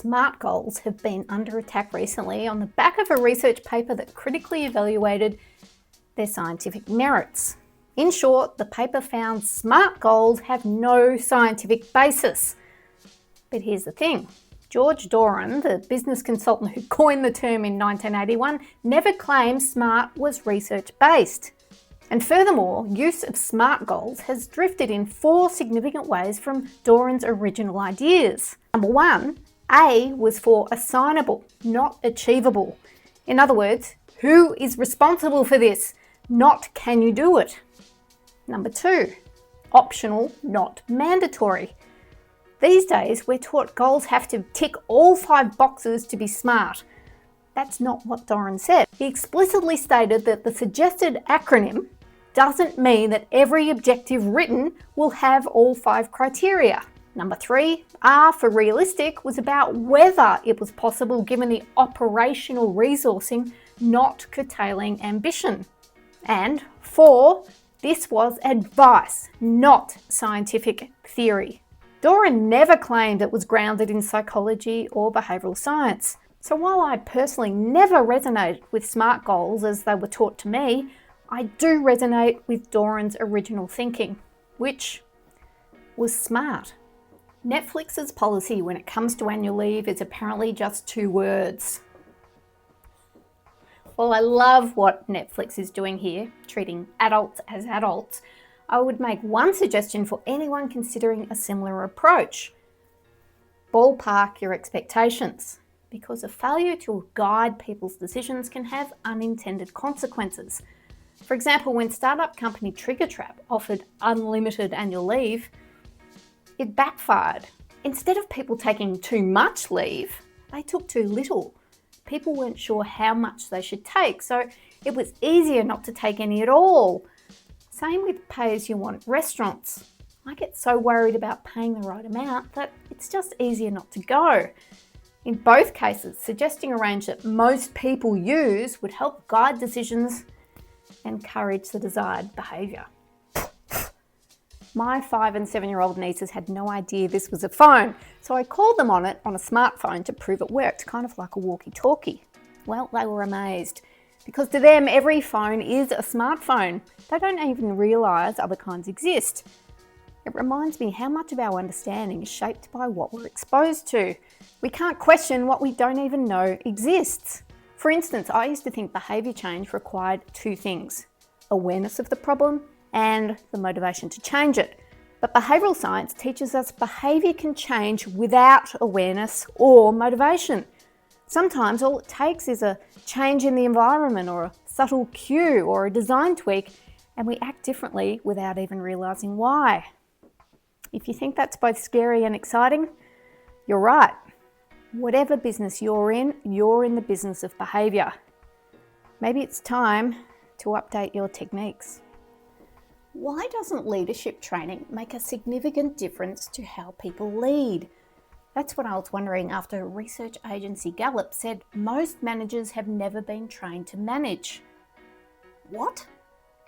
SMART goals have been under attack recently on the back of a research paper that critically evaluated their scientific merits. In short, the paper found SMART goals have no scientific basis. But here's the thing. George Doran, the business consultant who coined the term in 1981, never claimed SMART was research-based. And furthermore, use of SMART goals has drifted in 4 significant ways from Doran's original ideas. Number 1, A was for assignable, not achievable. In other words, who is responsible for this, not can you do it. Number 2, optional, not mandatory. These days, we're taught goals have to tick all 5 boxes to be SMART. That's not what Doran said. He explicitly stated that the suggested acronym doesn't mean that every objective written will have all 5 criteria. Number 3, R for realistic, was about whether it was possible given the operational resourcing, not curtailing ambition. And 4, this was advice, not scientific theory. Doran never claimed it was grounded in psychology or behavioural science. So while I personally never resonated with SMART goals as they were taught to me, I do resonate with Doran's original thinking, which was smart. Netflix's policy when it comes to annual leave is apparently just 2 words. While I love what Netflix is doing here, treating adults as adults, I would make one suggestion for anyone considering a similar approach. Ballpark your expectations, because a failure to guide people's decisions can have unintended consequences. For example, when startup company TriggerTrap offered unlimited annual leave, it backfired. Instead of people taking too much leave, they took too little. People weren't sure how much they should take, so it was easier not to take any at all. Same with pay-as-you-want restaurants. I get so worried about paying the right amount that it's just easier not to go. In both cases, suggesting a range that most people use would help guide decisions and encourage the desired behaviour. My 5 and 7-year-old nieces had no idea this was a phone, so I called them on it on a smartphone to prove it worked, kind of like a walkie-talkie. Well, they were amazed, because to them every phone is a smartphone. They don't even realise other kinds exist. It reminds me how much of our understanding is shaped by what we're exposed to. We can't question what we don't even know exists. For instance, I used to think behaviour change required 2 things: awareness of the problem and the motivation to change it. But behavioural science teaches us behaviour can change without awareness or motivation. Sometimes all it takes is a change in the environment or a subtle cue or a design tweak, and we act differently without even realising why. If you think that's both scary and exciting, you're right. Whatever business you're in the business of behaviour. Maybe it's time to update your techniques. Why doesn't leadership training make a significant difference to how people lead? That's what I was wondering after research agency Gallup said most managers have never been trained to manage. What?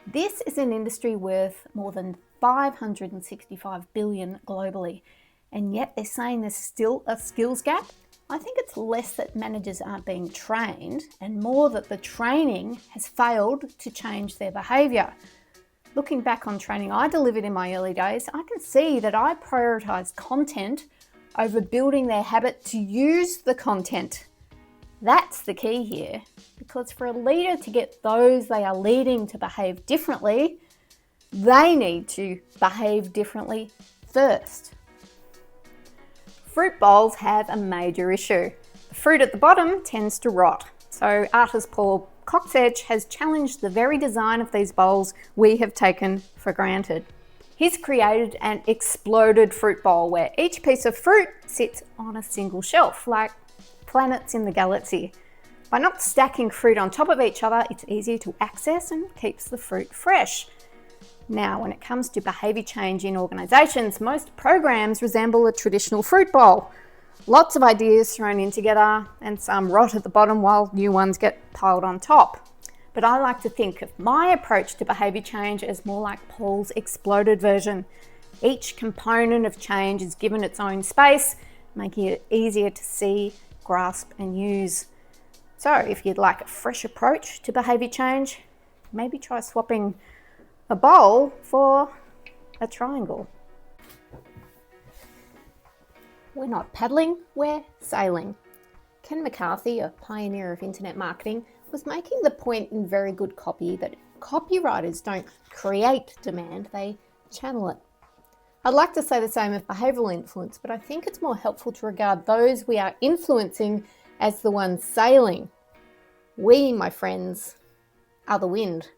This is an industry worth more than $565 billion globally, and yet they're saying there's still a skills gap? I think it's less that managers aren't being trained and more that the training has failed to change their behaviour. Looking back on training I delivered in my early days, I can see that I prioritised content over building their habit to use the content. That's the key here, because for a leader to get those they are leading to behave differently, they need to behave differently first. Fruit bowls have a major issue. The fruit at the bottom tends to rot. So artist Paul Coxedge has challenged the very design of these bowls we have taken for granted. He's created an exploded fruit bowl where each piece of fruit sits on a single shelf, like planets in the galaxy. By not stacking fruit on top of each other, it's easier to access and keeps the fruit fresh. Now, when it comes to behaviour change in organisations, most programs resemble a traditional fruit bowl. Lots of ideas thrown in together and some rot at the bottom while new ones get piled on top. But I like to think of my approach to behaviour change as more like Paul's exploded version. Each component of change is given its own space, making it easier to see, grasp, and use. So if you'd like a fresh approach to behaviour change, maybe try swapping a bowl for a triangle. We're not paddling, we're sailing. Ken McCarthy, a pioneer of internet marketing, was making the point in very good copy that copywriters don't create demand, they channel it. I'd like to say the same of behavioural influence, but I think it's more helpful to regard those we are influencing as the ones sailing. We, my friends, are the wind.